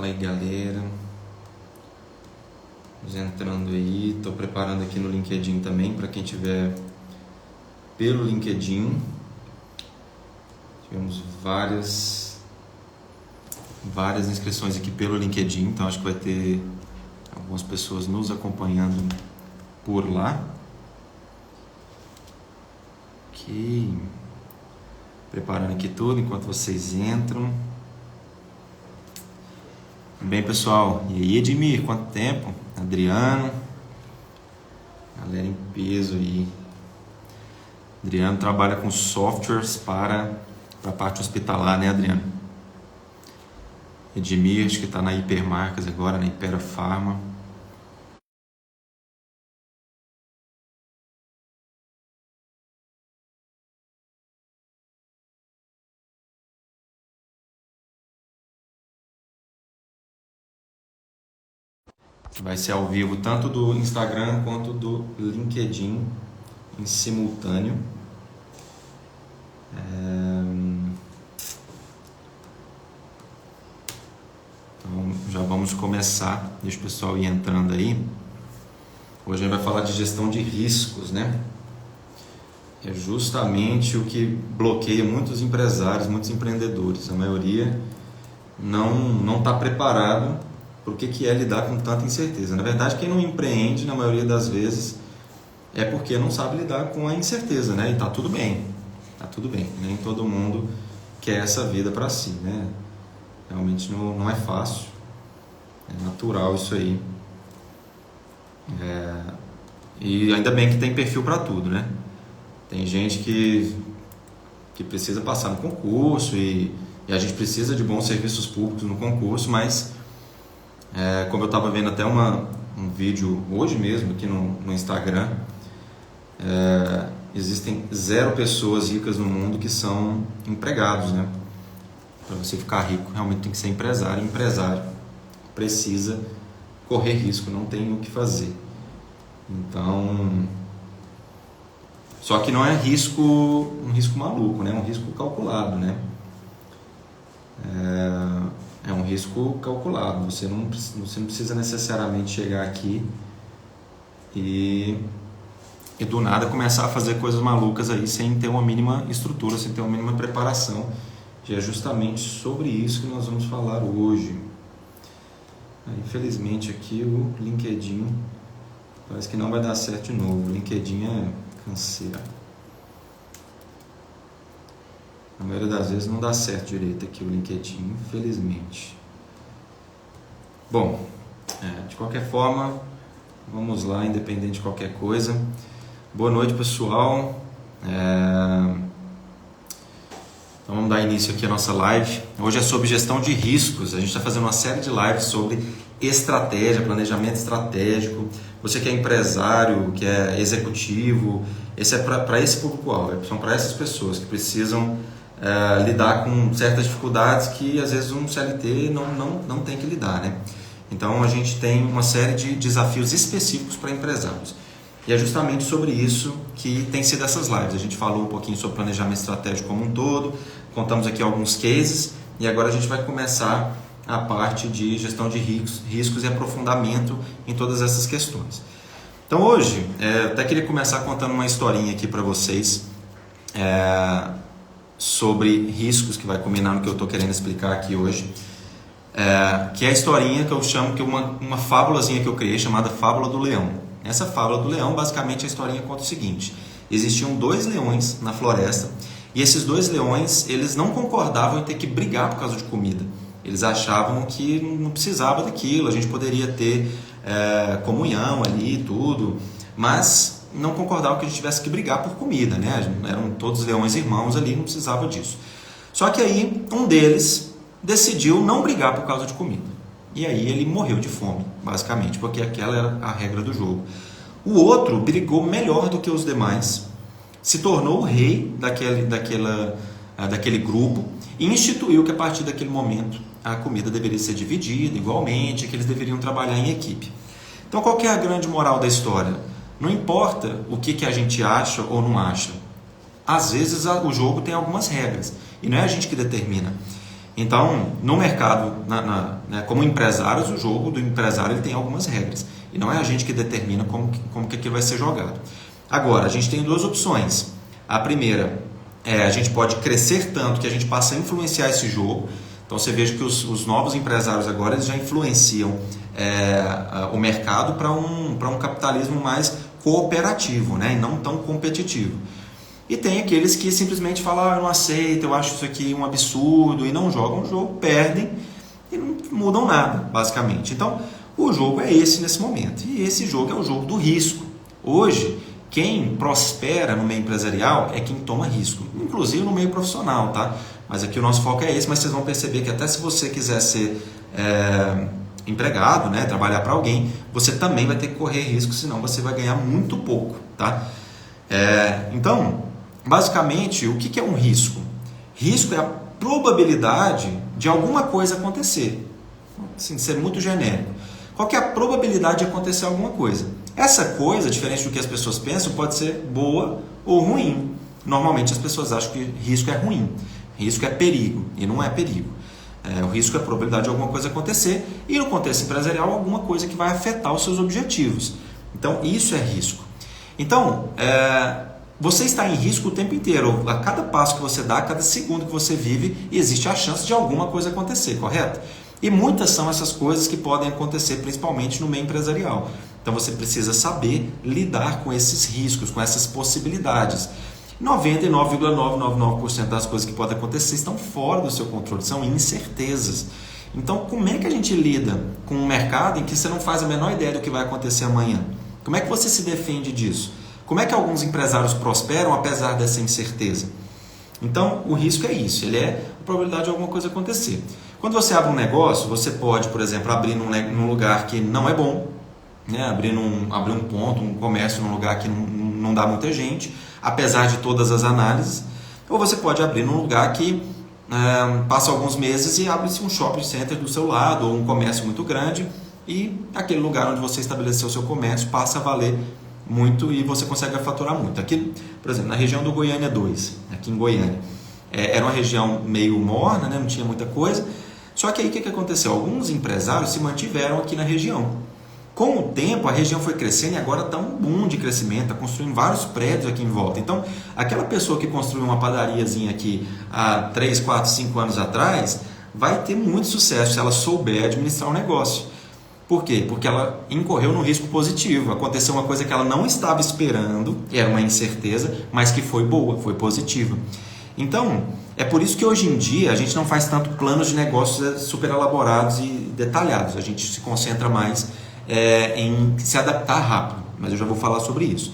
Fala aí, galera. Vamos entrando aí. Estou preparando aqui no LinkedIn também para quem tiver pelo LinkedIn. Tivemos várias inscrições aqui pelo LinkedIn, então acho que vai ter algumas pessoas nos acompanhando por lá. Ok. Preparando aqui tudo enquanto vocês entram. Bem, pessoal, e aí, Edmir, quanto tempo? Adriano, galera em peso aí. Adriano trabalha com softwares para a parte hospitalar, né, Adriano? Edmir, acho que está na Hipermarcas agora, na Hypera Pharma. Vai ser ao vivo tanto do Instagram quanto do LinkedIn em simultâneo. Então já vamos começar. Deixa o pessoal ir entrando aí. Hoje a gente vai falar de gestão de riscos, né? É justamente o que bloqueia muitos empresários, muitos empreendedores. A maioria não está preparado para o que é lidar com tanta incerteza. Na verdade, quem não empreende, na maioria das vezes, é porque não sabe lidar com a incerteza, né? E tá tudo bem, Nem todo mundo quer essa vida para si, né? Realmente não é fácil, é natural isso aí. E ainda bem que tem perfil para tudo, né? Tem gente que precisa passar no concurso e a gente precisa de bons serviços públicos no concurso, mas como eu estava vendo até um vídeo hoje mesmo aqui no Instagram, existem 0 pessoas ricas no mundo que são empregados, né? Para você ficar rico, realmente tem que ser empresário. Empresário precisa correr risco, não tem o que fazer. Então, só que não é um risco maluco, né? É um risco calculado, né? É um risco calculado. Você não precisa necessariamente chegar aqui e do nada começar a fazer coisas malucas aí sem ter uma mínima estrutura, sem ter uma mínima preparação. E é justamente sobre isso que nós vamos falar hoje. Infelizmente aqui o LinkedIn parece que não vai dar certo de novo. O LinkedIn é canseira. A maioria das vezes não dá certo direito aqui o LinkedIn, infelizmente. Bom, de qualquer forma, vamos lá, independente de qualquer coisa. Boa noite, pessoal. Então vamos dar início aqui à nossa live. Hoje é sobre gestão de riscos. A gente está fazendo uma série de lives sobre estratégia, planejamento estratégico. Você que é empresário, que é executivo, esse é para esse público-alvo, são para essas pessoas que precisam lidar com certas dificuldades que às vezes um CLT não tem que lidar, né? Então a gente tem uma série de desafios específicos para empresários. E é justamente sobre isso que tem sido essas lives. A gente falou um pouquinho sobre planejamento estratégico como um todo, contamos aqui alguns cases e agora a gente vai começar a parte de gestão de riscos e aprofundamento em todas essas questões. Então hoje, eu até queria começar contando uma historinha aqui para vocês sobre riscos, que vai combinar no que eu estou querendo explicar aqui hoje, que é a historinha que eu chamo que uma fábulazinha que eu criei chamada Fábula do Leão. Essa fábula do leão, basicamente a historinha conta o seguinte: existiam 2 leões na floresta e esses 2 leões eles não concordavam em ter que brigar por causa de comida. Eles achavam que não precisava daquilo, a gente poderia ter comunhão ali e tudo, mas não concordavam que a gente tivesse que brigar por comida, né? Eram todos leões irmãos ali, não precisava disso. Só que aí um deles decidiu não brigar por causa de comida. E aí ele morreu de fome, basicamente, porque aquela era a regra do jogo. O outro brigou melhor do que os demais, se tornou o rei daquele grupo e instituiu que a partir daquele momento a comida deveria ser dividida igualmente, que eles deveriam trabalhar em equipe. Então qual que é a grande moral da história? Não importa o que a gente acha ou não acha. Às vezes o jogo tem algumas regras e não é a gente que determina. Então, no mercado, né, como empresários, o jogo do empresário ele tem algumas regras. E não é a gente que determina como que aquilo vai ser jogado. Agora, a gente tem duas opções. A primeira é a gente pode crescer tanto que a gente passa a influenciar esse jogo. Então, você veja que os novos empresários agora eles já influenciam o mercado para um capitalismo mais cooperativo, né, e não tão competitivo. E tem aqueles que simplesmente falam, eu não aceito, eu acho isso aqui um absurdo, e não jogam o jogo, perdem e não mudam nada, basicamente. Então, o jogo é esse nesse momento. E esse jogo é o jogo do risco. Hoje, quem prospera no meio empresarial é quem toma risco, inclusive no meio profissional, tá? Mas aqui o nosso foco é esse, mas vocês vão perceber que até se você quiser ser empregado, né, trabalhar para alguém, você também vai ter que correr risco, senão você vai ganhar muito pouco, tá? Então, basicamente, o que é um risco? Risco é a probabilidade de alguma coisa acontecer. Assim, ser muito genérico. Qual que é a probabilidade de acontecer alguma coisa? Essa coisa, diferente do que as pessoas pensam, pode ser boa ou ruim. Normalmente as pessoas acham que risco é ruim. Risco é perigo, e não é perigo. O risco é a probabilidade de alguma coisa acontecer, e no contexto empresarial, alguma coisa que vai afetar os seus objetivos. Então, isso é risco. Então, você está em risco o tempo inteiro. A cada passo que você dá, a cada segundo que você vive, existe a chance de alguma coisa acontecer, correto? E muitas são essas coisas que podem acontecer, principalmente no meio empresarial. Então você precisa saber lidar com esses riscos, com essas possibilidades. 99,999% das coisas que podem acontecer estão fora do seu controle, são incertezas. Então, como é que a gente lida com um mercado em que você não faz a menor ideia do que vai acontecer amanhã? Como é que você se defende disso? Como é que alguns empresários prosperam apesar dessa incerteza? Então, o risco é isso, ele é a probabilidade de alguma coisa acontecer. Quando você abre um negócio, você pode, por exemplo, abrir num lugar que não é bom, né? abrir um ponto, um comércio num lugar que não dá muita gente, apesar de todas as análises, ou você pode abrir num lugar que passa alguns meses e abre-se um shopping center do seu lado, ou um comércio muito grande, e aquele lugar onde você estabeleceu o seu comércio passa a valer muito e você consegue faturar muito. Aqui, por exemplo, na região do Goiânia 2, aqui em Goiânia, era uma região meio morna, né? Não tinha muita coisa, só que aí o que aconteceu? Alguns empresários se mantiveram aqui na região. Com o tempo, a região foi crescendo e agora está um boom de crescimento, está construindo vários prédios aqui em volta. Então, aquela pessoa que construiu uma padariazinha aqui há 3, 4, 5 anos atrás, vai ter muito sucesso se ela souber administrar o negócio. Por quê? Porque ela incorreu no risco positivo. Aconteceu uma coisa que ela não estava esperando, era uma incerteza, mas que foi boa, foi positiva. Então, é por isso que hoje em dia a gente não faz tanto planos de negócios super elaborados e detalhados. A gente se concentra mais em se adaptar rápido, mas eu já vou falar sobre isso.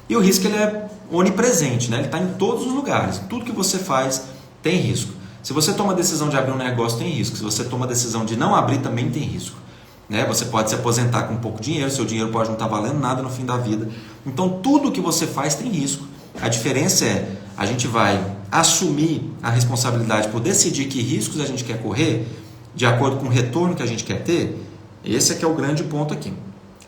E o risco ele é onipresente, né? Ele está em todos os lugares. Tudo que você faz tem risco. Se você toma a decisão de abrir um negócio, tem risco. Se você toma a decisão de não abrir, também tem risco. Né? Você pode se aposentar com pouco dinheiro, seu dinheiro pode não estar valendo nada no fim da vida. Então, tudo que você faz tem risco. A diferença é, a gente vai assumir a responsabilidade por decidir que riscos a gente quer correr, de acordo com o retorno que a gente quer ter. Esse é que é o grande ponto aqui.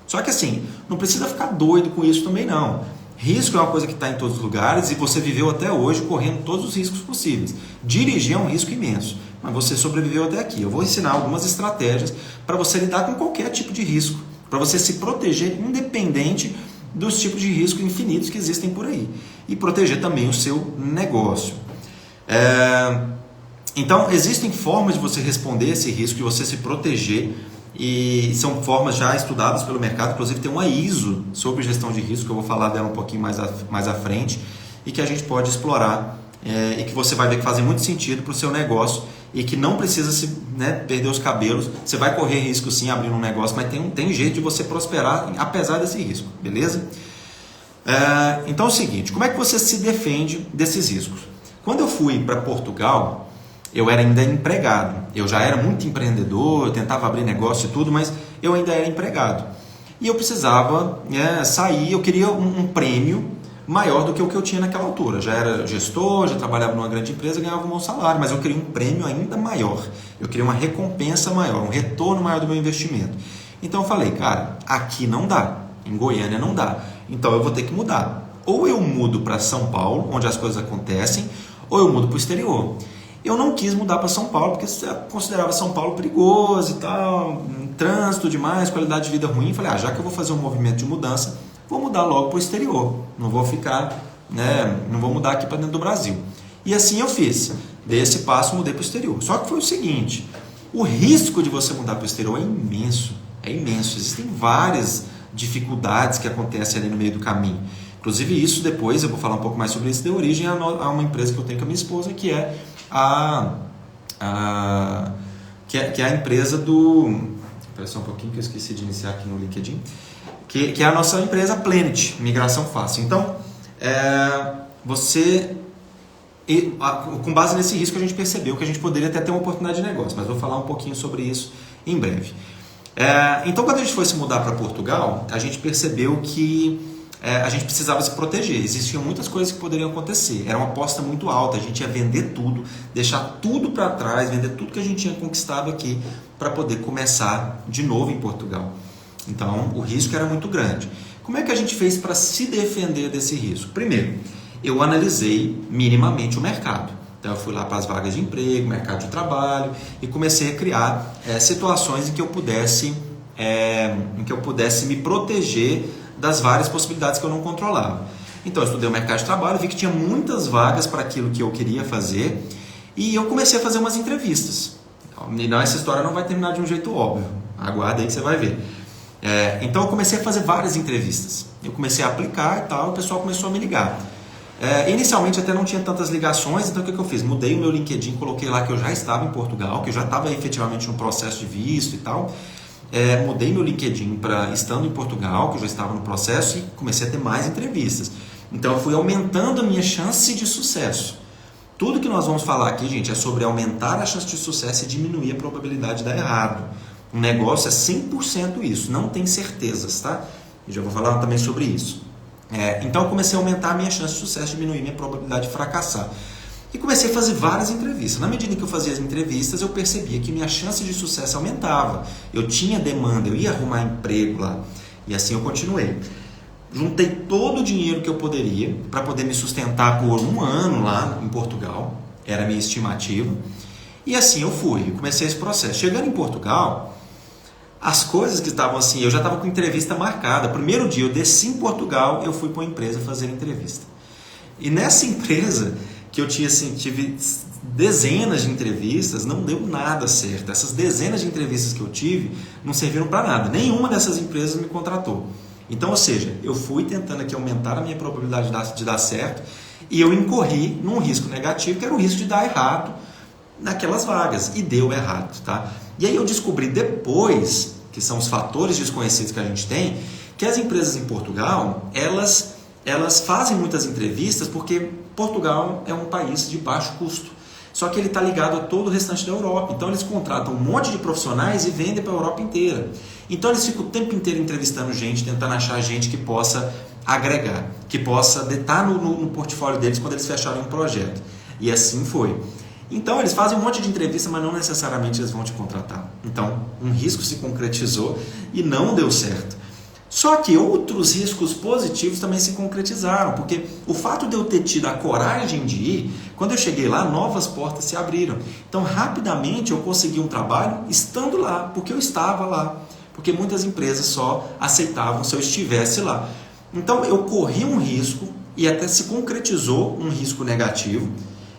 Só que assim, não precisa ficar doido com isso também não. Risco é uma coisa que está em todos os lugares e você viveu até hoje correndo todos os riscos possíveis. Dirigir é um risco imenso, mas você sobreviveu até aqui. Eu vou ensinar algumas estratégias para você lidar com qualquer tipo de risco, para você se proteger independente dos tipos de risco infinitos que existem por aí. E proteger também o seu negócio. Então, existem formas de você responder esse risco, de você se proteger, e são formas já estudadas pelo mercado. Inclusive tem uma ISO sobre gestão de risco, que eu vou falar dela um pouquinho mais à frente, e que a gente pode explorar, e que você vai ver que fazem muito sentido para o seu negócio, e que não precisa perder os cabelos. Você vai correr risco sim abrindo um negócio, mas tem jeito de você prosperar apesar desse risco, beleza? Então é o seguinte, como é que você se defende desses riscos? Quando eu fui para Portugal, eu era ainda empregado. Eu já era muito empreendedor, eu tentava abrir negócio e tudo, mas eu ainda era empregado. E eu precisava sair, eu queria um prêmio maior do que o que eu tinha naquela altura. Já era gestor, já trabalhava numa grande empresa, ganhava um bom salário, mas eu queria um prêmio ainda maior. Eu queria uma recompensa maior, um retorno maior do meu investimento. Então eu falei, cara, aqui não dá, em Goiânia não dá. Então eu vou ter que mudar. Ou eu mudo para São Paulo, onde as coisas acontecem, ou eu mudo para o exterior. eu não quis mudar para São Paulo, porque eu considerava São Paulo perigoso e tal, trânsito demais, qualidade de vida ruim. Falei, já que eu vou fazer um movimento de mudança, vou mudar logo para o exterior, não vou ficar, não vou mudar aqui para dentro do Brasil. E assim eu fiz, dei esse passo, mudei para o exterior. Só que foi o seguinte, o risco de você mudar para o exterior é imenso, existem várias dificuldades que acontecem ali no meio do caminho. Inclusive isso depois, eu vou falar um pouco mais sobre isso, deu origem a uma empresa que eu tenho com a minha esposa, que é a empresa do... Espera só um pouquinho que eu esqueci de iniciar aqui no LinkedIn. Que é a nossa empresa Planet, Migração Fácil. Então, com base nesse risco a gente percebeu que a gente poderia até ter uma oportunidade de negócio, mas vou falar um pouquinho sobre isso em breve. Então, quando a gente foi se mudar para Portugal, a gente percebeu que a gente precisava se proteger. Existiam muitas coisas que poderiam acontecer. Era uma aposta muito alta. A gente ia vender tudo, deixar tudo para trás, vender tudo que a gente tinha conquistado aqui para poder começar de novo em Portugal. Então, o risco era muito grande. Como é que a gente fez para se defender desse risco? Primeiro, eu analisei minimamente o mercado. Então, eu fui lá para as vagas de emprego, mercado de trabalho e comecei a criar situações em que eu pudesse me proteger das várias possibilidades que eu não controlava. Então, eu estudei o mercado de trabalho, vi que tinha muitas vagas para aquilo que eu queria fazer e eu comecei a fazer umas entrevistas. Não, essa história não vai terminar de um jeito óbvio. Aguarda aí que você vai ver. Então, eu comecei a fazer várias entrevistas. Eu comecei a aplicar e tal, o pessoal começou a me ligar. Inicialmente até não tinha tantas ligações, então o que eu fiz? Mudei o meu LinkedIn, coloquei lá que eu já estava em Portugal, que eu já estava efetivamente no processo de visto e tal. Mudei meu LinkedIn para estando em Portugal, que eu já estava no processo, e comecei a ter mais entrevistas. Então eu fui aumentando a minha chance de sucesso. Tudo que nós vamos falar aqui, gente, é sobre aumentar a chance de sucesso e diminuir a probabilidade de dar errado. Um negócio é 100% isso, não tem certezas, tá? Eu já vou falar também sobre isso. Então eu comecei a aumentar a minha chance de sucesso, diminuir minha probabilidade de fracassar. E comecei a fazer várias entrevistas. Na medida que eu fazia as entrevistas, eu percebia que minha chance de sucesso aumentava. Eu tinha demanda, eu ia arrumar emprego lá. E assim eu continuei. Juntei todo o dinheiro que eu poderia para poder me sustentar por 1 ano lá em Portugal. Era a minha estimativa. E assim eu fui. Eu comecei esse processo. Chegando em Portugal, as coisas que estavam assim, eu já estava com entrevista marcada. Primeiro dia eu desci em Portugal, eu fui para uma empresa fazer entrevista. E nessa empresa que eu tive dezenas de entrevistas, não deu nada certo. Essas dezenas de entrevistas que eu tive não serviram para nada. Nenhuma dessas empresas me contratou. Então, ou seja, eu fui tentando aqui aumentar a minha probabilidade de dar certo e eu incorri num risco negativo, que era o risco de dar errado naquelas vagas. E deu errado, tá? E aí eu descobri depois, que são os fatores desconhecidos que a gente tem, que as empresas em Portugal, elas fazem muitas entrevistas porque Portugal é um país de baixo custo. Só que ele está ligado a todo o restante da Europa. Então eles contratam um monte de profissionais e vendem para a Europa inteira. Então eles ficam o tempo inteiro entrevistando gente, tentando achar gente que possa agregar, que possa estar no portfólio deles quando eles fecharem um projeto. E assim foi. Então eles fazem um monte de entrevista, mas não necessariamente eles vão te contratar. Então um risco se concretizou e não deu certo. Só que outros riscos positivos também se concretizaram, porque o fato de eu ter tido a coragem de ir, quando eu cheguei lá, novas portas se abriram. Então, rapidamente eu consegui um trabalho estando lá, porque eu estava lá, porque muitas empresas só aceitavam se eu estivesse lá. Então, eu corri um risco e até se concretizou um risco negativo.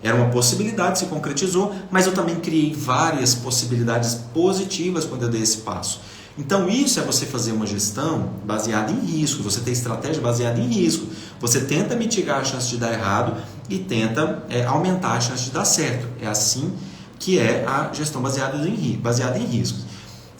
Era uma possibilidade, se concretizou, mas eu também criei várias possibilidades positivas quando eu dei esse passo. Então isso é você fazer uma gestão baseada em risco, você tem estratégia baseada em risco, você tenta mitigar a chance de dar errado e tenta aumentar a chance de dar certo. É assim que é a gestão baseada em riscos.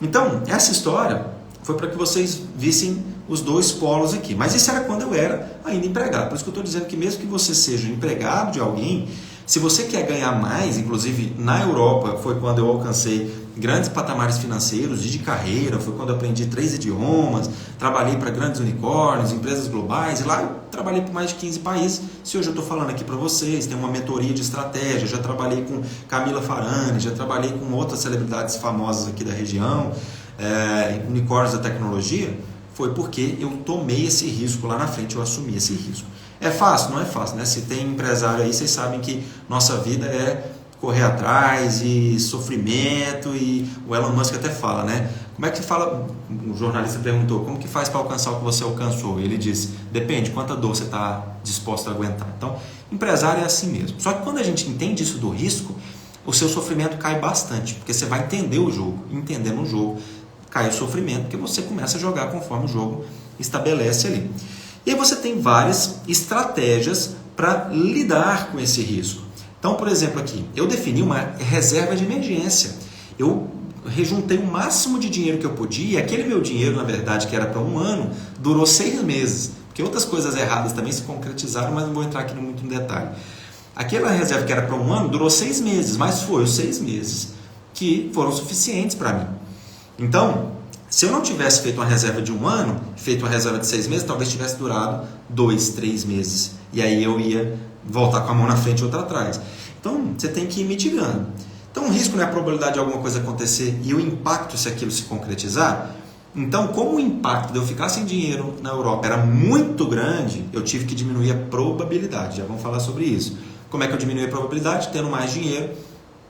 Então essa história foi para que vocês vissem os dois polos aqui, mas isso era quando eu era ainda empregado, por isso que eu estou dizendo que mesmo que você seja empregado de alguém, se você quer ganhar mais, inclusive na Europa foi quando eu alcancei grandes patamares financeiros de carreira, foi quando eu aprendi 3 idiomas, trabalhei para grandes unicórnios, empresas globais, e lá eu trabalhei por mais de 15 países. Se hoje eu estou falando aqui para vocês, tem uma mentoria de estratégia, já trabalhei com Camila Farani, já trabalhei com outras celebridades famosas aqui da região, unicórnios da tecnologia, foi porque eu tomei esse risco lá na frente, eu assumi esse risco. É fácil? Não é fácil, né? Se tem empresário aí, vocês sabem que nossa vida é correr atrás e sofrimento, e o Elon Musk até fala, né? Como é que fala? O jornalista perguntou, como que faz para alcançar o que você alcançou? Ele disse, depende, quanta dor você está disposto a aguentar. Então, empresário é assim mesmo. Só que quando a gente entende isso do risco, o seu sofrimento cai bastante, porque você vai entender o jogo. Entendendo o jogo, cai o sofrimento, porque você começa a jogar conforme o jogo estabelece ali. E aí você tem várias estratégias para lidar com esse risco. Então, por exemplo, aqui, eu defini uma reserva de emergência. Eu rejuntei o máximo de dinheiro que eu podia, e aquele meu dinheiro, na verdade, que era para 1 ano, durou 6 meses. Porque outras coisas erradas também se concretizaram, mas não vou entrar aqui muito no detalhe. Aquela reserva que era para 1 ano durou 6 meses, mas foi os 6 meses que foram suficientes para mim. Então, se eu não tivesse feito uma reserva de 1 ano, feito uma reserva de 6 meses, talvez tivesse durado 2, 3 meses. E aí eu ia voltar com a mão na frente e outra atrás. Então, você tem que ir mitigando. Então, o risco não é a probabilidade de alguma coisa acontecer e o impacto se aquilo se concretizar. Então, como o impacto de eu ficar sem dinheiro na Europa era muito grande, eu tive que diminuir a probabilidade. Já vamos falar sobre isso. Como é que eu diminui a probabilidade? Tendo mais dinheiro,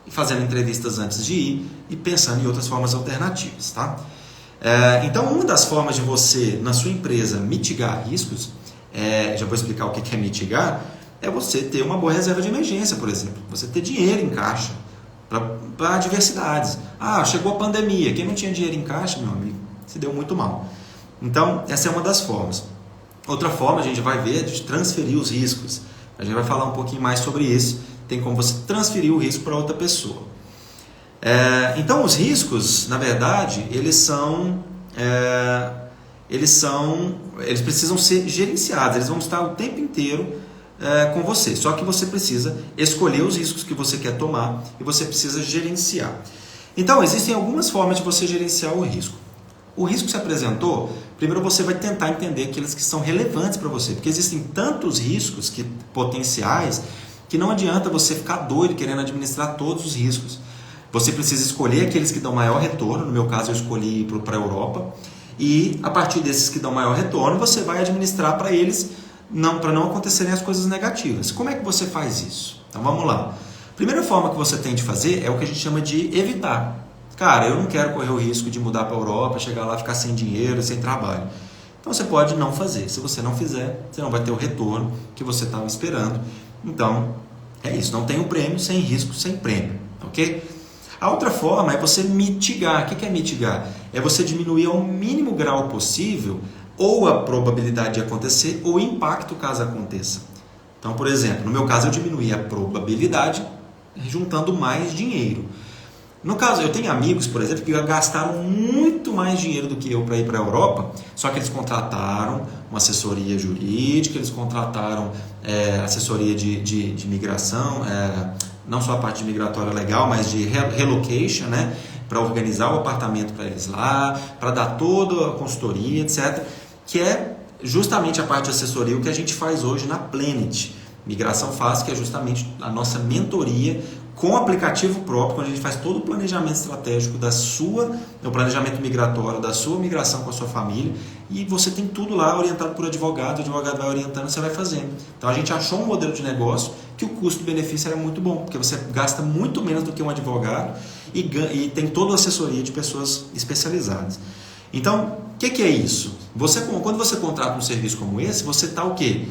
fazendo entrevistas antes de ir e pensando em outras formas alternativas. Tá? Então, uma das formas de você, na sua empresa, mitigar riscos, já vou explicar o que é mitigar, é você ter uma boa reserva de emergência, por exemplo. Você ter dinheiro em caixa para adversidades. Chegou a pandemia. Quem não tinha dinheiro em caixa, meu amigo, se deu muito mal. Então, essa é uma das formas. Outra forma, a gente vai ver, é de transferir os riscos. A gente vai falar um pouquinho mais sobre isso. Tem como você transferir o risco para outra pessoa. Então, os riscos, na verdade, eles precisam ser gerenciados. Eles vão estar o tempo inteiro com você. Só que você precisa escolher os riscos que você quer tomar e você precisa gerenciar. Então, existem algumas formas de você gerenciar o risco. O risco que se apresentou, primeiro você vai tentar entender aqueles que são relevantes para você, porque existem tantos riscos potenciais que não adianta você ficar doido querendo administrar todos os riscos. Você precisa escolher aqueles que dão maior retorno. No meu caso, eu escolhi para a Europa, e a partir desses que dão maior retorno, você vai administrar para eles, para não acontecerem as coisas negativas. Como é que você faz isso? Então vamos lá. A primeira forma que você tem de fazer é o que a gente chama de evitar. Cara, eu não quero correr o risco de mudar para a Europa, chegar lá, ficar sem dinheiro, sem trabalho. Então você pode não fazer. Se você não fizer, você não vai ter o retorno que você estava esperando. Então, é isso. Não tem o prêmio, sem risco, sem prêmio. Ok? A outra forma é você mitigar. O que é mitigar? É você diminuir ao mínimo grau possível ou a probabilidade de acontecer ou o impacto caso aconteça. Então, por exemplo, no meu caso eu diminuí a probabilidade juntando mais dinheiro. No caso, eu tenho amigos, por exemplo, que gastaram muito mais dinheiro do que eu para ir para a Europa, só que eles contrataram uma assessoria jurídica, eles contrataram assessoria de migração, não só a parte de migratória legal, mas de relocation, né, para organizar o apartamento para eles lá, para dar toda a consultoria, etc., que é justamente a parte de assessoria, o que a gente faz hoje na Planet. Migração Fácil, que é justamente a nossa mentoria com aplicativo próprio, quando a gente faz todo o planejamento estratégico o planejamento migratório da sua migração com a sua família, e você tem tudo lá orientado por advogado, o advogado vai orientando, você vai fazendo. Então a gente achou um modelo de negócio que o custo-benefício era muito bom, porque você gasta muito menos do que um advogado e tem toda a assessoria de pessoas especializadas. Então, o que é isso? Quando você contrata um serviço como esse, você está o quê?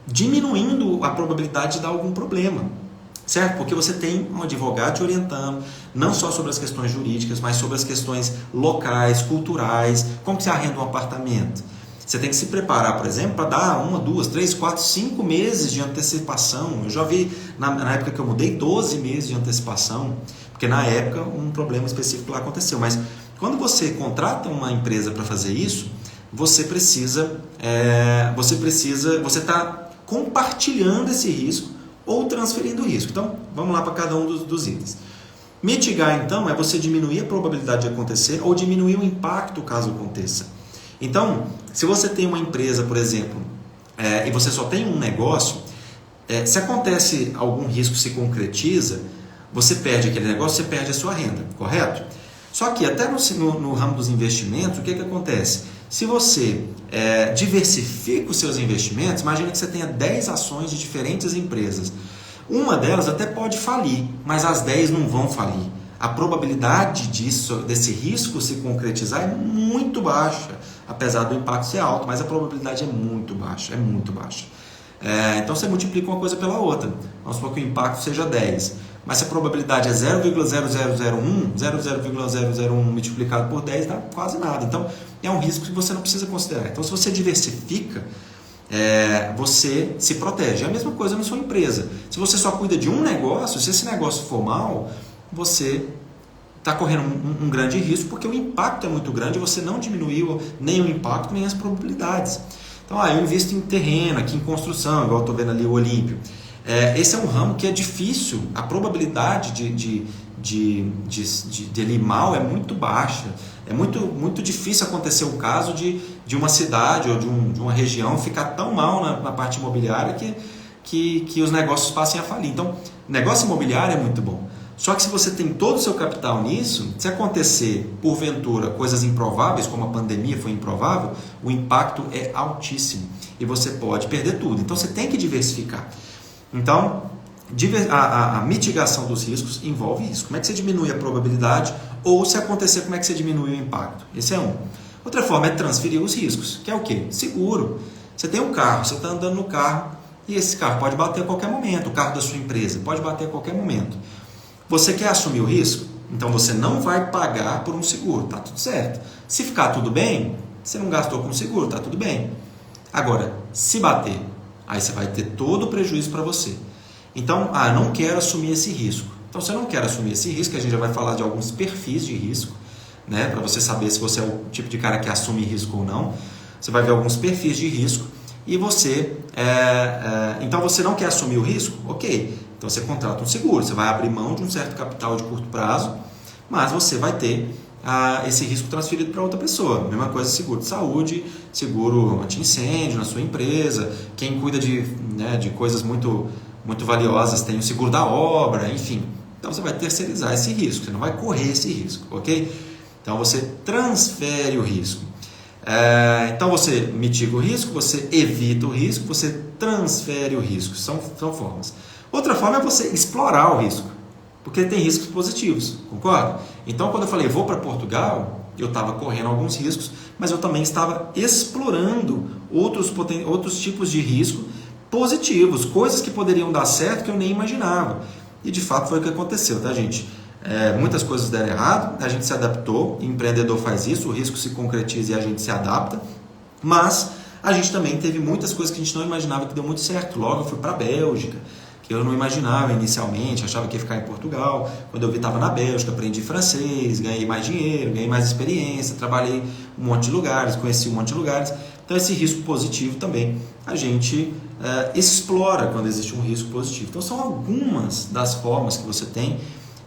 Diminuindo a probabilidade de dar algum problema. Certo? Porque você tem um advogado te orientando, não só sobre as questões jurídicas, mas sobre as questões locais, culturais, como que você arrenda um apartamento. Você tem que se preparar, por exemplo, para dar 1, 2, 3, 4, 5 meses de antecipação. Eu já vi, na época que eu mudei, 12 meses de antecipação, porque na época um problema específico lá aconteceu. Mas quando você contrata uma empresa para fazer isso, você está compartilhando esse risco ou transferindo o risco. Então, vamos lá para cada um dos itens. Mitigar, então, é você diminuir a probabilidade de acontecer ou diminuir o impacto caso aconteça. Então, se você tem uma empresa, por exemplo, e você só tem um negócio, se acontece algum risco, se concretiza, você perde aquele negócio, você perde a sua renda, correto? Só que até no ramo dos investimentos, o que acontece? Se você diversifica os seus investimentos, imagina que você tenha 10 ações de diferentes empresas. Uma delas até pode falir, mas as 10 não vão falir. A probabilidade desse risco se concretizar é muito baixa, apesar do impacto ser alto, mas a probabilidade é muito baixa, então você multiplica uma coisa pela outra. Vamos supor que o impacto seja 10, mas se a probabilidade é 0,0001 multiplicado por 10 dá quase nada. Então é um risco que você não precisa considerar. Então se você diversifica, você se protege. É a mesma coisa na sua empresa. Se você só cuida de um negócio, se esse negócio for mal, você está correndo um grande risco, porque o impacto é muito grande e você não diminuiu nem o impacto, nem as probabilidades. Então, eu invisto em terreno, aqui em construção, igual eu estou vendo ali o Olímpio. Esse é um ramo que é difícil, a probabilidade de ele ir mal é muito baixa. É muito difícil acontecer o caso de uma cidade ou de uma região ficar tão mal na parte imobiliária que os negócios passem a falir. Então, negócio imobiliário é muito bom. Só que se você tem todo o seu capital nisso, se acontecer, porventura, coisas improváveis, como a pandemia foi improvável, o impacto é altíssimo e você pode perder tudo. Então, você tem que diversificar. Então, a mitigação dos riscos envolve isso. Como é que você diminui a probabilidade? Ou, se acontecer, como é que você diminui o impacto? Esse é um. Outra forma é transferir os riscos, que é o quê? Seguro. Você tem um carro, você está andando no carro e esse carro pode bater a qualquer momento. O carro da sua empresa pode bater a qualquer momento. Você quer assumir o risco? Então você não vai pagar por um seguro, tá tudo certo. Se ficar tudo bem, você não gastou com seguro, tá tudo bem. Agora, se bater, aí você vai ter todo o prejuízo para você. Então, não quero assumir esse risco. Então, se eu não quero assumir esse risco, a gente já vai falar de alguns perfis de risco, né, para você saber se você é o tipo de cara que assume risco ou não. Você vai ver alguns perfis de risco e você... então, você não quer assumir o risco? Ok. Então você contrata um seguro, você vai abrir mão de um certo capital de curto prazo, mas você vai ter esse risco transferido para outra pessoa. Mesma coisa, seguro de saúde, seguro anti-incêndio na sua empresa, quem cuida de coisas muito, muito valiosas tem o seguro da obra, enfim. Então você vai terceirizar esse risco, você não vai correr esse risco, ok? Então você transfere o risco. Então você mitiga o risco, você evita o risco, você transfere o risco, são formas. Outra forma é você explorar o risco, porque tem riscos positivos, concorda? Então, quando eu falei vou para Portugal, eu estava correndo alguns riscos, mas eu também estava explorando outros tipos de risco positivos, coisas que poderiam dar certo que eu nem imaginava. E de fato foi o que aconteceu, tá, gente? Muitas coisas deram errado, a gente se adaptou, o empreendedor faz isso, o risco se concretiza e a gente se adapta, mas a gente também teve muitas coisas que a gente não imaginava que deu muito certo. Logo eu fui para a Bélgica, que eu não imaginava inicialmente, achava que ia ficar em Portugal. Quando eu vi, estava na Bélgica, aprendi francês, ganhei mais dinheiro, ganhei mais experiência, trabalhei um monte de lugares, conheci um monte de lugares. Então esse risco positivo também a gente explora quando existe um risco positivo. Então são algumas das formas que você tem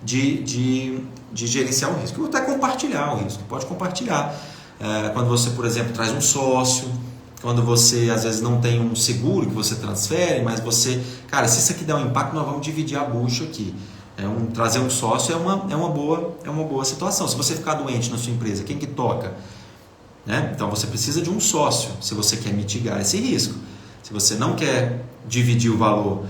de gerenciar o risco. Ou até compartilhar o risco, pode compartilhar. Quando você, por exemplo, traz um sócio, quando você às vezes não tem um seguro que você transfere, mas você, cara, se isso aqui der um impacto, nós vamos dividir a bucha aqui. Trazer um sócio é uma boa situação. Se você ficar doente na sua empresa, quem que toca? Né? Então você precisa de um sócio se você quer mitigar esse risco. Se você não quer dividir o valor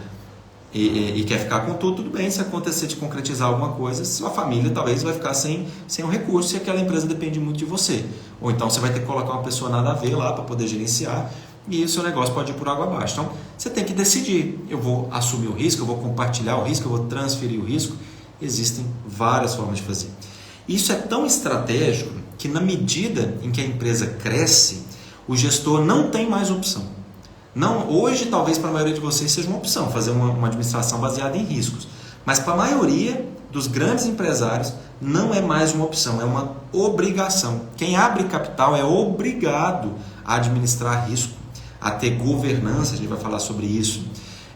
e quer ficar com tudo bem. Se acontecer de concretizar alguma coisa, sua família talvez vai ficar sem um recurso e aquela empresa depende muito de você. Ou então você vai ter que colocar uma pessoa nada a ver lá para poder gerenciar e o seu negócio pode ir por água abaixo. Então você tem que decidir, eu vou assumir o risco, eu vou compartilhar o risco, eu vou transferir o risco. Existem várias formas de fazer. Isso é tão estratégico que na medida em que a empresa cresce, o gestor não tem mais opção. Não, hoje, talvez para a maioria de vocês seja uma opção fazer uma administração baseada em riscos, mas para a maioria dos grandes empresários não é mais uma opção, é uma obrigação. Quem abre capital é obrigado a administrar risco, a ter governança, a gente vai falar sobre isso.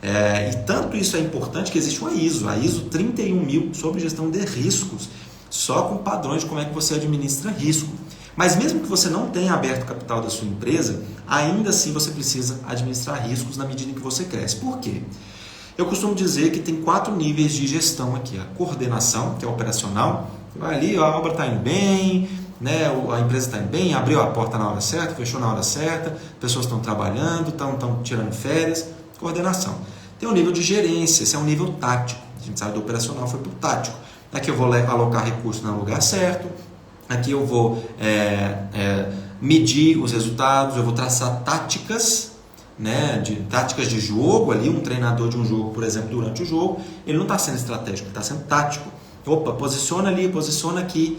E tanto isso é importante que existe uma ISO, a ISO 31000 sobre gestão de riscos, só com padrões de como é que você administra risco. Mas mesmo que você não tenha aberto o capital da sua empresa, ainda assim você precisa administrar riscos na medida em que você cresce. Por quê? Eu costumo dizer que tem 4 níveis de gestão aqui. A coordenação, que é operacional, vai ali, a obra está indo bem, né, a empresa está indo bem, abriu a porta na hora certa, fechou na hora certa, pessoas estão trabalhando, estão tirando férias. Coordenação. Tem o nível de gerência, esse é um nível tático. A gente sabe do operacional, foi para o tático. Aqui eu vou alocar recursos no lugar certo, aqui eu vou medir os resultados, eu vou traçar táticas, né, táticas de jogo ali. Um treinador de um jogo, por exemplo, durante o jogo, ele não está sendo estratégico, ele está sendo tático. Opa, posiciona ali, posiciona aqui.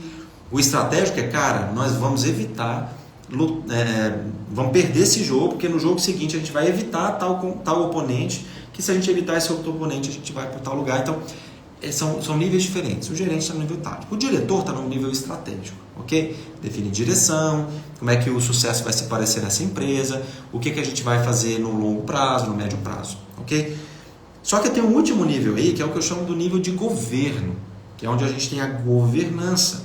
O estratégico é, cara, nós vamos evitar, vamos perder esse jogo, porque no jogo seguinte a gente vai evitar tal oponente, que se a gente evitar esse outro oponente, a gente vai para tal lugar. Então, são níveis diferentes. O gerente está no nível tático, o diretor está no nível estratégico, ok? Define direção, como é que o sucesso vai se parecer nessa empresa, o que a gente vai fazer no longo prazo, no médio prazo, ok? Só que tem um último nível aí, que é o que eu chamo do nível de governo, que é onde a gente tem a governança,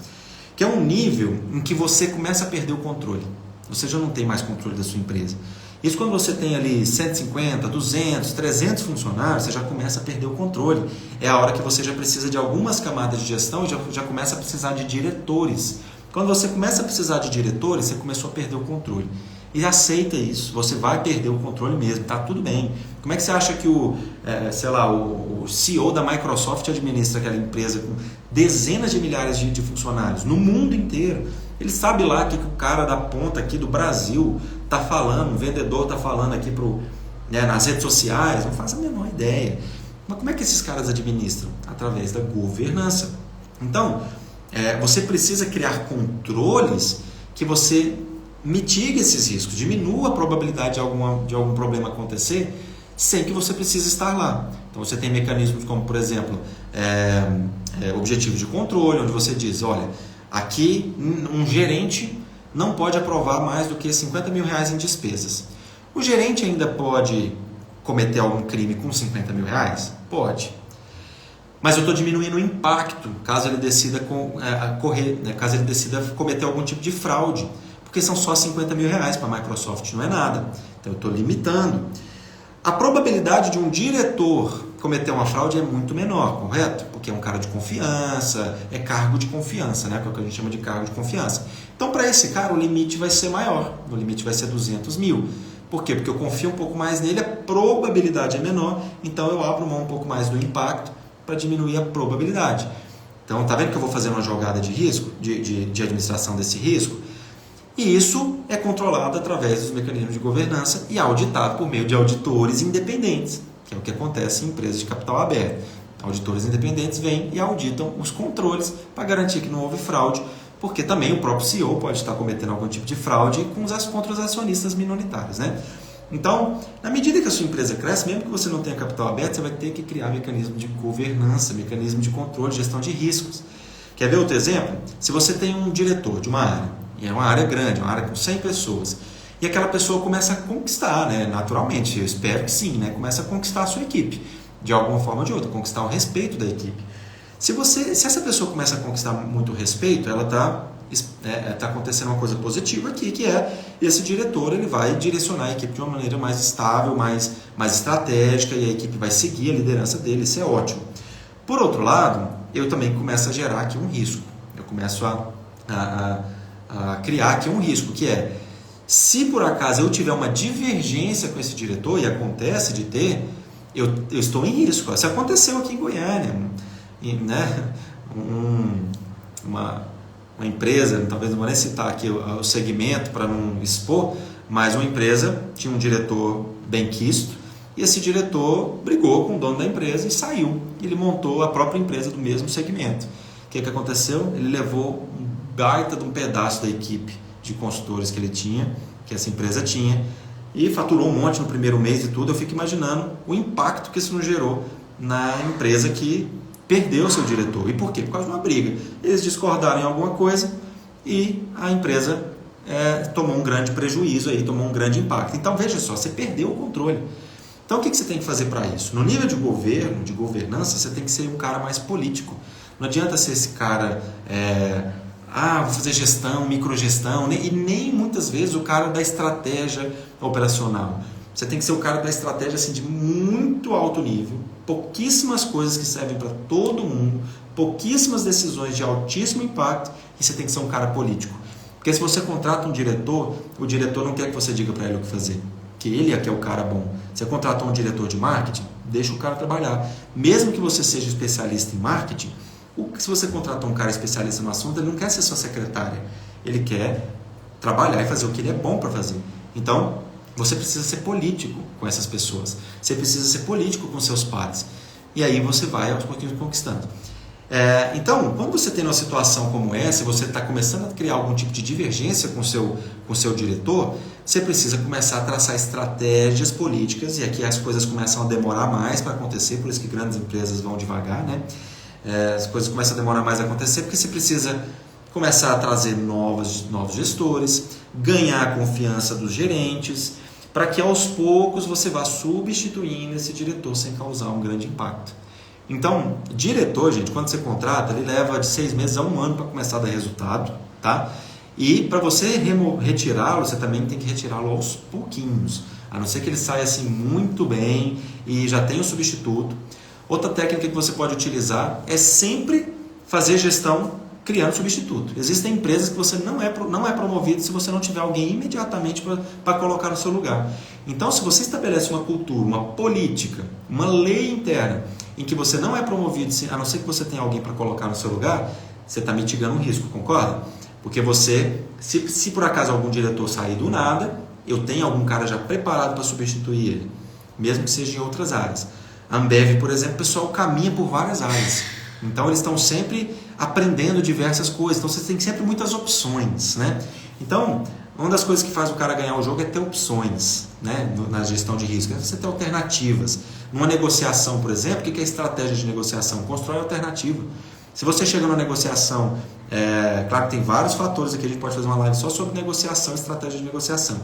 que é um nível em que você começa a perder o controle. Você já não tem mais controle da sua empresa. Isso quando você tem ali 150, 200, 300 funcionários, você já começa a perder o controle. É a hora que você já precisa de algumas camadas de gestão e já começa a precisar de diretores. Quando você começa a precisar de diretores, você começou a perder o controle. E aceita isso, você vai perder o controle mesmo, tá tudo bem. Como é que você acha que o CEO da Microsoft administra aquela empresa com dezenas de milhares de funcionários no mundo inteiro? Ele sabe lá o que o cara da ponta aqui do Brasil está falando, o vendedor está falando aqui nas redes sociais, não faz a menor ideia. Mas como é que esses caras administram? Através da governança. Então, você precisa criar controles que você mitigue esses riscos, diminua a probabilidade de algum problema acontecer sem que você precise estar lá. Então você tem mecanismos como, por exemplo, objetivo de controle, onde você diz, olha, aqui um gerente não pode aprovar mais do que R$50 mil em despesas. O gerente ainda pode cometer algum crime com R$50 mil? Pode. Mas eu estou diminuindo o impacto caso ele decida caso ele decida cometer algum tipo de fraude. Porque são só R$50 mil para a Microsoft, não é nada. Então eu estou limitando. A probabilidade de um diretor cometer uma fraude é muito menor, correto? Porque é um cara de confiança, é cargo de confiança, né? Que é o que a gente chama de cargo de confiança. Então para esse cara o limite vai ser maior, o limite vai ser 200 mil. Por quê? Porque eu confio um pouco mais nele, a probabilidade é menor, então eu abro mão um pouco mais do impacto para diminuir a probabilidade. Então tá vendo que eu vou fazer uma jogada de risco, de administração desse risco? E isso é controlado através dos mecanismos de governança e auditado por meio de auditores independentes, que é o que acontece em empresas de capital aberto. Auditores independentes vêm e auditam os controles para garantir que não houve fraude, porque também o próprio CEO pode estar cometendo algum tipo de fraude contra os acionistas minoritários, né? Então, na medida que a sua empresa cresce, mesmo que você não tenha capital aberto, você vai ter que criar mecanismo de governança, mecanismo de controle, gestão de riscos. Quer ver outro exemplo? Se você tem um diretor de uma área, e é uma área grande, uma área com 100 pessoas, e aquela pessoa começa a conquistar, né? Naturalmente, eu espero que sim, né? Começa a conquistar a sua equipe, de alguma forma ou de outra, conquistar o respeito da equipe. Se essa pessoa começa a conquistar muito respeito, ela está acontecendo uma coisa positiva aqui, que é esse diretor ele vai direcionar a equipe de uma maneira mais estável, mais estratégica, e a equipe vai seguir a liderança dele, isso é ótimo. Por outro lado, eu também começo a gerar aqui um risco, eu começo a criar aqui um risco, que é, se por acaso eu tiver uma divergência com esse diretor, e acontece de ter, eu estou em risco. Isso aconteceu aqui em Goiânia, né? Uma empresa, talvez não vou nem citar aqui o segmento para não expor, mas uma empresa tinha um diretor benquisto, e esse diretor brigou com o dono da empresa e saiu. Ele montou a própria empresa do mesmo segmento. O que aconteceu? Ele levou baita de um pedaço da equipe de consultores que ele tinha, que essa empresa tinha, e faturou um monte no primeiro mês e tudo. Eu fico imaginando o impacto que isso não gerou na empresa que perdeu seu diretor. E por quê? Por causa de uma briga. Eles discordaram em alguma coisa e a empresa tomou um grande prejuízo, aí, tomou um grande impacto. Então veja só, você perdeu o controle. Então o que você tem que fazer para isso? No nível de governo, de governança, você tem que ser um cara mais político. Não adianta ser esse cara... vou fazer gestão, microgestão, e nem muitas vezes o cara da estratégia operacional. Você tem que ser o cara da estratégia assim, de muito alto nível, pouquíssimas coisas que servem para todo mundo, pouquíssimas decisões de altíssimo impacto, e você tem que ser um cara político. Porque se você contrata um diretor, o diretor não quer que você diga para ele o que fazer, que ele é que é o cara bom. Você contratou um diretor de marketing, deixa o cara trabalhar. Mesmo que você seja especialista em marketing, se você contratar um cara especialista no assunto, ele não quer ser sua secretária. Ele quer trabalhar e fazer o que ele é bom para fazer. Então, você precisa ser político com essas pessoas. Você precisa ser político com seus pares. E aí você vai aos pouquinhos conquistando. Então, quando você tem uma situação como essa, você está começando a criar algum tipo de divergência com o seu diretor, você precisa começar a traçar estratégias políticas, e aqui as coisas começam a demorar mais para acontecer, por isso que grandes empresas vão devagar, né? As coisas começam a demorar mais a acontecer, porque você precisa começar a trazer novos gestores, ganhar a confiança dos gerentes, para que aos poucos você vá substituindo esse diretor sem causar um grande impacto. Então, diretor, gente, quando você contrata, ele leva de 6 meses a 1 ano para começar a dar resultado, tá? E para você retirá-lo, você também tem que retirá-lo aos pouquinhos, a não ser que ele saia assim muito bem e já tenha um substituto. Outra técnica que você pode utilizar é sempre fazer gestão criando substituto. Existem empresas que você não é promovido se você não tiver alguém imediatamente para colocar no seu lugar. Então, se você estabelece uma cultura, uma política, uma lei interna em que você não é promovido, a não ser que você tenha alguém para colocar no seu lugar, você está mitigando um risco, concorda? Porque você, se por acaso algum diretor sair do nada, eu tenho algum cara já preparado para substituir ele, mesmo que seja em outras áreas. A Ambev, por exemplo, o pessoal caminha por várias áreas. Então, eles estão sempre aprendendo diversas coisas. Então, você tem sempre muitas opções, né? Então, uma das coisas que faz o cara ganhar o jogo é ter opções, né? Na gestão de risco. É você ter alternativas. Numa negociação, por exemplo, o que é a estratégia de negociação? Constrói alternativa. Se você chega numa negociação, claro que tem vários fatores aqui, a gente pode fazer uma live só sobre negociação, estratégia de negociação.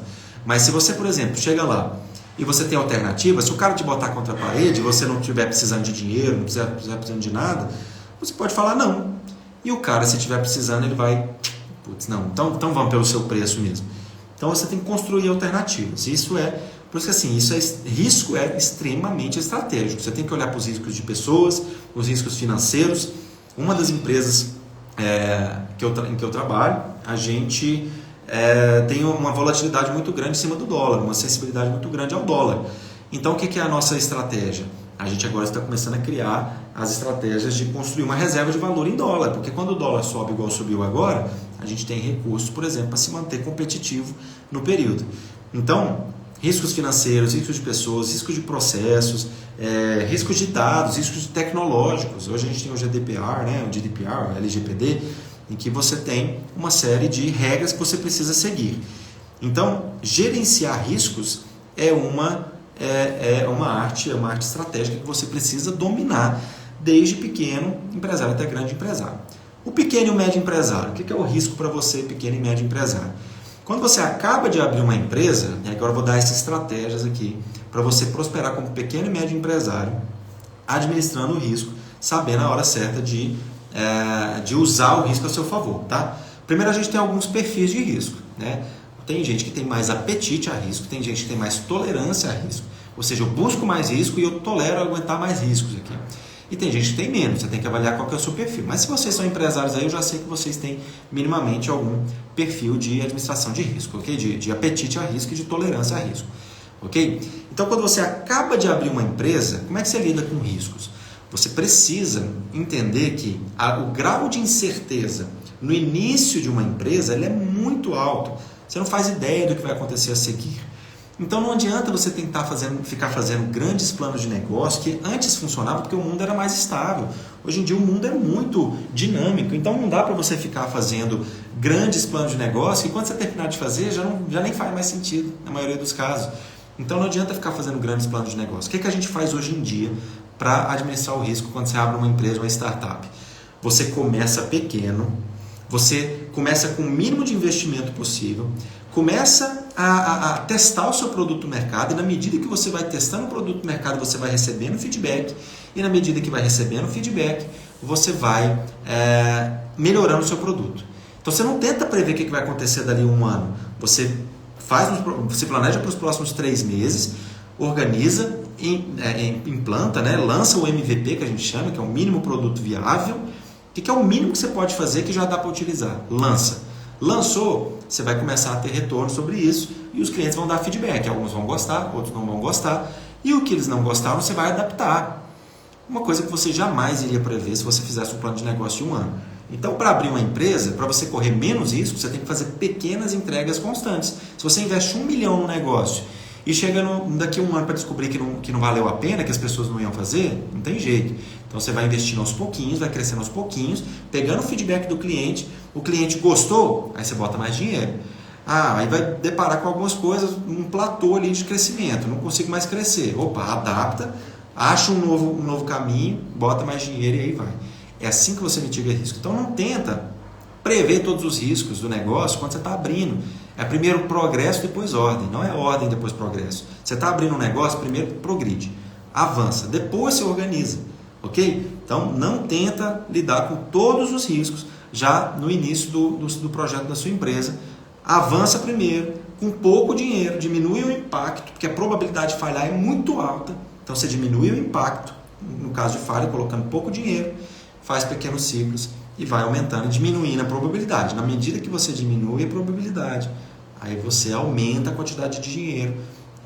Mas se você, por exemplo, chega lá e você tem alternativa, se o cara te botar contra a parede, você não estiver precisando de dinheiro, não estiver precisando de nada, você pode falar não. E o cara, se estiver precisando, ele vai, putz, não, então vamos pelo seu preço mesmo. Então você tem que construir alternativas. Por isso que assim, risco é extremamente estratégico. Você tem que olhar para os riscos de pessoas, os riscos financeiros. Uma das empresas em que eu trabalho, a gente tem uma volatilidade muito grande em cima do dólar, uma sensibilidade muito grande ao dólar. Então, o que é a nossa estratégia? A gente agora está começando a criar as estratégias de construir uma reserva de valor em dólar, porque quando o dólar sobe igual subiu agora, a gente tem recursos, por exemplo, para se manter competitivo no período. Então, riscos financeiros, riscos de pessoas, riscos de processos, riscos de dados, riscos tecnológicos. Hoje a gente tem o GDPR, né, o GDPR, o LGPD, em que você tem uma série de regras que você precisa seguir. Então, gerenciar riscos é uma arte estratégica que você precisa dominar, desde pequeno empresário até grande empresário. O pequeno e o médio empresário, o que é o risco para você, pequeno e médio empresário? Quando você acaba de abrir uma empresa, e agora eu vou dar essas estratégias aqui, para você prosperar como pequeno e médio empresário, administrando o risco, sabendo a hora certa de usar o risco a seu favor. Tá? Primeiro, a gente tem alguns perfis de risco, né? Tem gente que tem mais apetite a risco, tem gente que tem mais tolerância a risco. Ou seja, eu busco mais risco e eu tolero aguentar mais riscos aqui. E tem gente que tem menos, você tem que avaliar qual que é o seu perfil. Mas se vocês são empresários aí, eu já sei que vocês têm minimamente algum perfil de administração de risco, ok? De apetite a risco e de tolerância a risco, ok? Então, quando você acaba de abrir uma empresa, como é que você lida com riscos? Você precisa entender que o grau de incerteza no início de uma empresa ele é muito alto. Você não faz ideia do que vai acontecer a seguir. Então não adianta você tentar ficar fazendo grandes planos de negócio que antes funcionava porque o mundo era mais estável. Hoje em dia o mundo é muito dinâmico, então não dá para você ficar fazendo grandes planos de negócio que quando você terminar de fazer já nem faz mais sentido na maioria dos casos. Então não adianta ficar fazendo grandes planos de negócio. O que a gente faz hoje em dia para administrar o risco quando você abre uma empresa, uma startup? Você começa pequeno, você começa com o mínimo de investimento possível, começa a testar o seu produto no mercado, e na medida que você vai testando o produto no mercado, você vai recebendo feedback, e na medida que vai recebendo feedback, você vai melhorando o seu produto. Então você não tenta prever o que vai acontecer dali um ano, você planeja para os próximos 3 meses, organiza, implanta, né, lança o MVP que a gente chama, que é o mínimo produto viável. O que é o mínimo que você pode fazer que já dá para utilizar? Lança. Lançou, você vai começar a ter retorno sobre isso e os clientes vão dar feedback. Alguns vão gostar, outros não vão gostar. E o que eles não gostaram, você vai adaptar. Uma coisa que você jamais iria prever se você fizesse um plano de negócio de 1 ano. Então, para abrir uma empresa, para você correr menos risco, você tem que fazer pequenas entregas constantes. Se você investe 1 milhão no negócio e chega daqui a 1 ano para descobrir que não valeu a pena, que as pessoas não iam fazer, não tem jeito. Então, você vai investindo aos pouquinhos, vai crescendo aos pouquinhos, pegando o feedback do cliente. O cliente gostou, aí você bota mais dinheiro. Aí vai deparar com algumas coisas, um platô ali de crescimento, não consigo mais crescer. Opa, adapta, acha um novo caminho, bota mais dinheiro e aí vai. É assim que você mitiga risco. Então não tenta prever todos os riscos do negócio quando você está abrindo. É primeiro progresso, depois ordem. Não é ordem, depois progresso. Você está abrindo um negócio, primeiro progride, avança, depois se organiza. Ok? Então não tenta lidar com todos os riscos já no início do projeto da sua empresa. Avança primeiro, com pouco dinheiro, diminui o impacto, porque a probabilidade de falhar é muito alta. Então você diminui o impacto, no caso de falha, colocando pouco dinheiro, faz pequenos ciclos e vai aumentando e diminuindo a probabilidade. Na medida que você diminui a probabilidade, aí você aumenta a quantidade de dinheiro.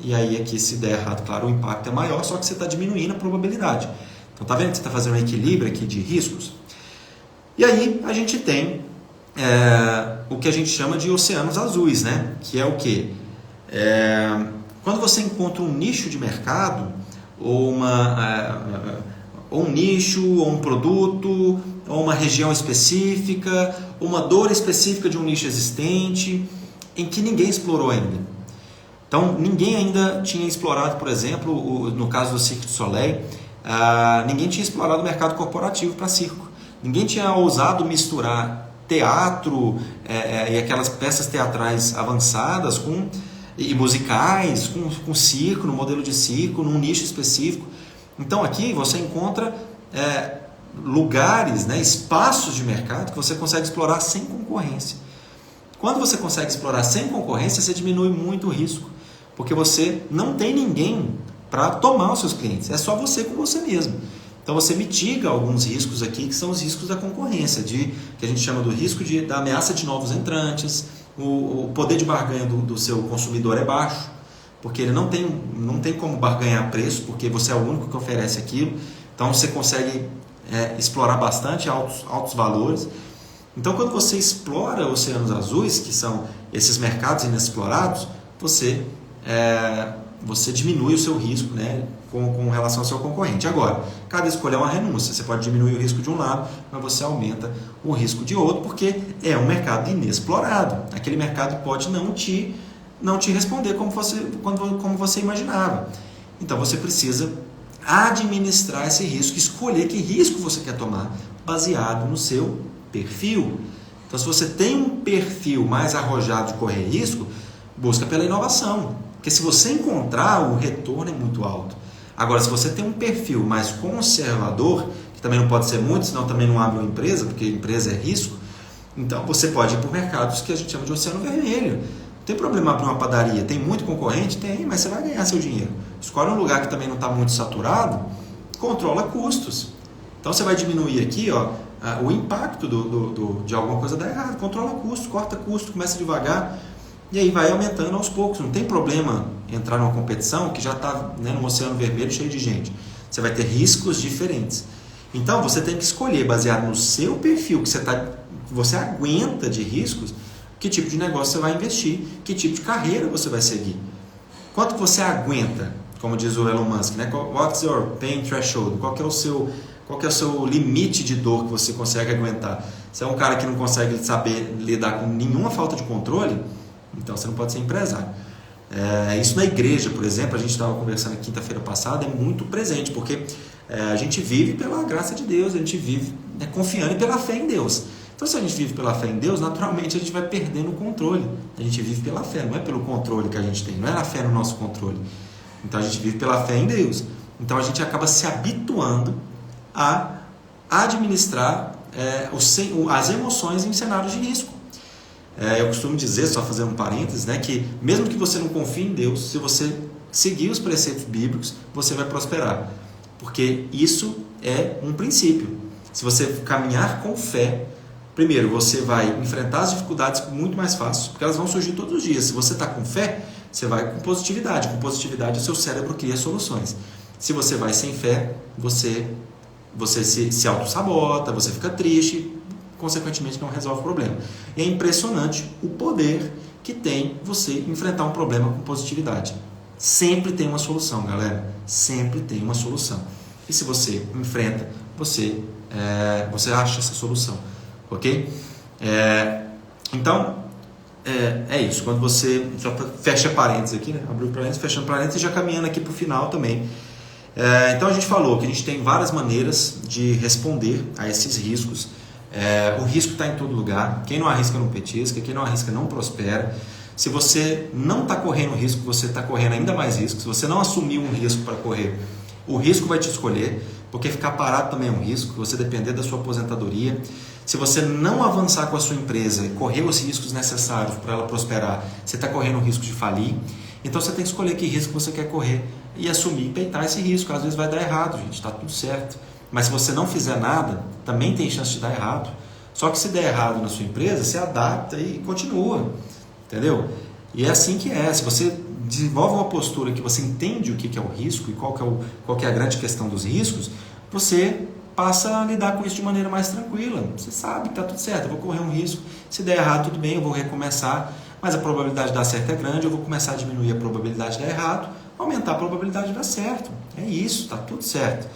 E aí aqui, se der errado, claro, o impacto é maior, só que você está diminuindo a probabilidade. Então tá vendo que você está fazendo um equilíbrio aqui de riscos? E aí a gente tem o que a gente chama de oceanos azuis, né? Que é o quê? Quando você encontra um nicho de mercado, ou um nicho, ou um produto, ou uma região específica, ou uma dor específica de um nicho existente, em que ninguém explorou ainda. Então, ninguém ainda tinha explorado, por exemplo, no caso do Cirque du Soleil, ninguém tinha explorado o mercado corporativo para circo. Ninguém tinha ousado misturar teatro e aquelas peças teatrais avançadas e musicais com circo, no modelo de circo, num nicho específico. Então aqui você encontra lugares, né, espaços de mercado que você consegue explorar sem concorrência. Quando você consegue explorar sem concorrência, você diminui muito o risco, porque você não tem ninguém para tomar os seus clientes, é só você com você mesmo. Então você mitiga alguns riscos aqui, que são os riscos da concorrência, que a gente chama do risco da ameaça de novos entrantes. O poder de barganha do seu consumidor é baixo, porque ele não tem como barganhar preço, porque você é o único que oferece aquilo. Então você consegue explorar bastante altos valores. Então quando você explora oceanos azuis, que são esses mercados inexplorados, você diminui o seu risco, né, com relação ao seu concorrente. Agora, cada escolha é uma renúncia. Você pode diminuir o risco de um lado, mas você aumenta o risco de outro, porque é um mercado inexplorado. Aquele mercado pode não te responder como você imaginava. Então você precisa administrar esse risco, escolher que risco você quer tomar, baseado no seu perfil. Então, se você tem um perfil mais arrojado de correr risco, busca pela inovação. Porque se você encontrar, o retorno é muito alto. Agora, se você tem um perfil mais conservador, que também não pode ser muito, senão também não abre uma empresa, porque empresa é risco, então você pode ir por mercados que a gente chama de oceano vermelho. Não tem problema abrir uma padaria. Tem muito concorrente? Tem, mas você vai ganhar seu dinheiro. Escolhe um lugar que também não está muito saturado, controla custos. Então você vai diminuir aqui o impacto de alguma coisa dar errado. Controla custo, corta custo, começa devagar. E aí vai aumentando aos poucos. Não tem problema entrar numa competição que já está, né, num oceano vermelho cheio de gente. Você vai ter riscos diferentes. Então você tem que escolher, baseado no seu perfil, que você aguenta de riscos, que tipo de negócio você vai investir, que tipo de carreira você vai seguir. Quanto você aguenta, como diz o Elon Musk, né? What's your pain threshold? Qual que é o seu limite de dor que você consegue aguentar? Se é um cara que não consegue saber lidar com nenhuma falta de controle, então você não pode ser empresário. Isso na igreja, por exemplo, a gente estava conversando quinta-feira passada, é muito presente, porque a gente vive pela graça de Deus, a gente vive confiando e pela fé em Deus. Então, se a gente vive pela fé em Deus, naturalmente a gente vai perdendo o controle. A gente vive pela fé, não é pelo controle que a gente tem, não é a fé no nosso controle. Então, a gente vive pela fé em Deus. Então, a gente acaba se habituando a administrar as emoções em cenários de risco. Eu costumo dizer, só fazer um parênteses, né, que mesmo que você não confie em Deus, se você seguir os preceitos bíblicos, você vai prosperar. Porque isso é um princípio. Se você caminhar com fé, primeiro, você vai enfrentar as dificuldades muito mais fácil, porque elas vão surgir todos os dias. Se você está com fé, você vai com positividade. Com positividade, o seu cérebro cria soluções. Se você vai sem fé, você se auto-sabota, você fica triste, consequentemente não resolve o problema. E é impressionante o poder que tem você enfrentar um problema com positividade. Sempre tem uma solução, galera. Sempre tem uma solução. E se você enfrenta, você acha essa solução. Ok? Então, é isso. Quando você fecha parênteses aqui, né? Abriu parênteses, fechando parênteses e já caminhando aqui para o final também. Então a gente falou que a gente tem várias maneiras de responder a esses riscos. O risco está em todo lugar. Quem não arrisca não petisca, quem não arrisca não prospera. Se você não está correndo risco, você está correndo ainda mais risco. Se você não assumiu um risco para correr, o risco vai te escolher, porque ficar parado também é um risco, você depender da sua aposentadoria. Se você não avançar com a sua empresa e correr os riscos necessários para ela prosperar, você está correndo o risco de falir. Então você tem que escolher que risco você quer correr e assumir e peitar esse risco. Às vezes vai dar errado, gente, está tudo certo. Mas se você não fizer nada, também tem chance de dar errado. Só que se der errado na sua empresa, você adapta e continua. Entendeu? E é assim que é. Se você desenvolve uma postura que você entende o que é o risco e qual que é a grande questão dos riscos, você passa a lidar com isso de maneira mais tranquila. Você sabe que está tudo certo, eu vou correr um risco. Se der errado, tudo bem, eu vou recomeçar. Mas a probabilidade de dar certo é grande, eu vou começar a diminuir a probabilidade de dar errado, aumentar a probabilidade de dar certo. É isso, está tudo certo.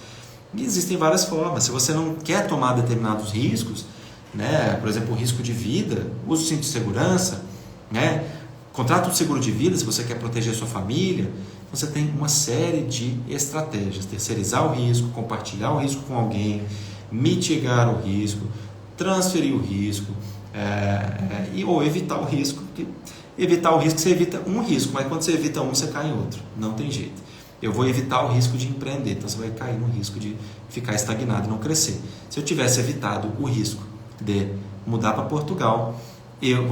E existem várias formas. Se você não quer tomar determinados riscos, né, por exemplo, o risco de vida, use o cinto de segurança, né, contrata um seguro de vida se você quer proteger a sua família. Você tem uma série de estratégias: terceirizar o risco, compartilhar o risco com alguém, mitigar o risco, transferir o risco, ou evitar o risco. Evitar o risco, você evita um risco, mas quando você evita um, você cai em outro. Não tem jeito. Eu vou evitar o risco de empreender, então você vai cair no risco de ficar estagnado e não crescer. Se eu tivesse evitado o risco de mudar para Portugal, eu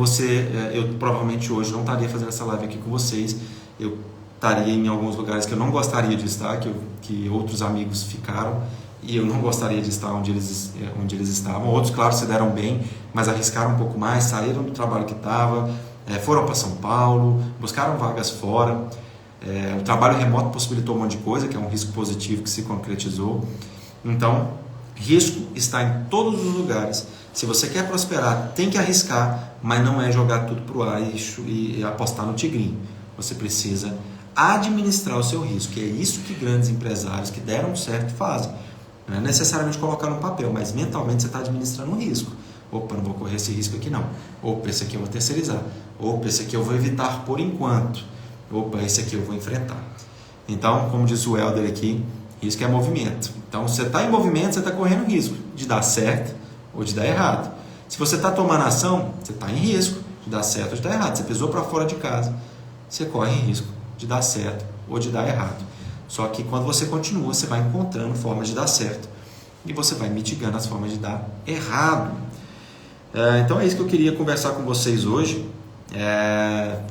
provavelmente hoje não estaria fazendo essa live aqui com vocês. Eu estaria em alguns lugares que eu não gostaria de estar, que outros amigos ficaram, e eu não gostaria de estar onde eles estavam. Outros, claro, se deram bem, mas arriscaram um pouco mais, saíram do trabalho que estava, foram para São Paulo, buscaram vagas fora. O trabalho remoto possibilitou um monte de coisa, que é um risco positivo que se concretizou. Então, risco está em todos os lugares. Se você quer prosperar, tem que arriscar, mas não é jogar tudo para o ar e apostar no tigrinho. Você precisa administrar o seu risco, que é isso que grandes empresários que deram certo fazem. Não é necessariamente colocar no papel, mas mentalmente você está administrando um risco. Opa, não vou correr esse risco aqui não. Opa, esse aqui eu vou terceirizar. Opa, esse aqui eu vou evitar por enquanto. Opa, esse aqui eu vou enfrentar. Então, como diz o Helder aqui, risco é movimento. Então, se você está em movimento, você está correndo risco de dar certo ou de dar errado. Se você está tomando ação, você está em risco de dar certo ou de dar errado. Você pisou para fora de casa, você corre em risco de dar certo ou de dar errado. Só que quando você continua, você vai encontrando formas de dar certo e você vai mitigando as formas de dar errado. Então é isso que eu queria conversar com vocês hoje.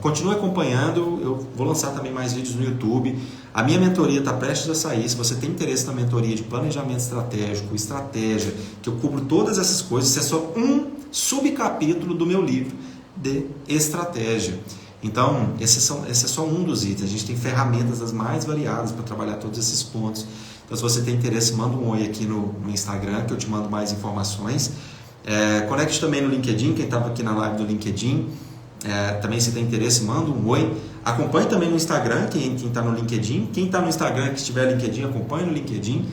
Continue acompanhando, eu vou lançar também mais vídeos no YouTube. A minha mentoria está prestes a sair. Se você tem interesse na mentoria de planejamento estratégico, estratégia, que eu cubro todas essas coisas, isso é só um subcapítulo do meu livro de estratégia. Então, esse é só um dos itens. A gente tem ferramentas das mais variadas para trabalhar todos esses pontos. Então, se você tem interesse, manda um oi aqui no Instagram, que eu te mando mais informações. Conecte também no LinkedIn, quem estava aqui na live do LinkedIn. Também, se tem interesse, manda um oi. Acompanhe também no Instagram, quem está no LinkedIn. Quem está no Instagram, que estiver no LinkedIn, acompanhe no LinkedIn.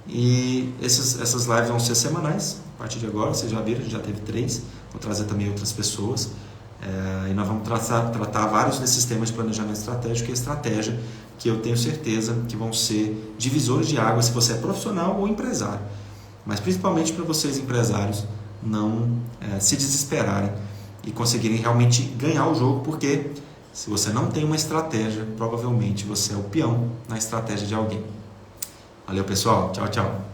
E essas lives vão ser semanais. A partir de agora, vocês já viram, a gente já teve 3. Vou trazer também outras pessoas. E nós vamos tratar vários desses temas de planejamento estratégico e estratégia, que eu tenho certeza que vão ser divisores de água se você é profissional ou empresário. Mas principalmente para vocês empresários não se desesperarem e conseguirem realmente ganhar o jogo, porque se você não tem uma estratégia, provavelmente você é o peão na estratégia de alguém. Valeu, pessoal. Tchau, tchau.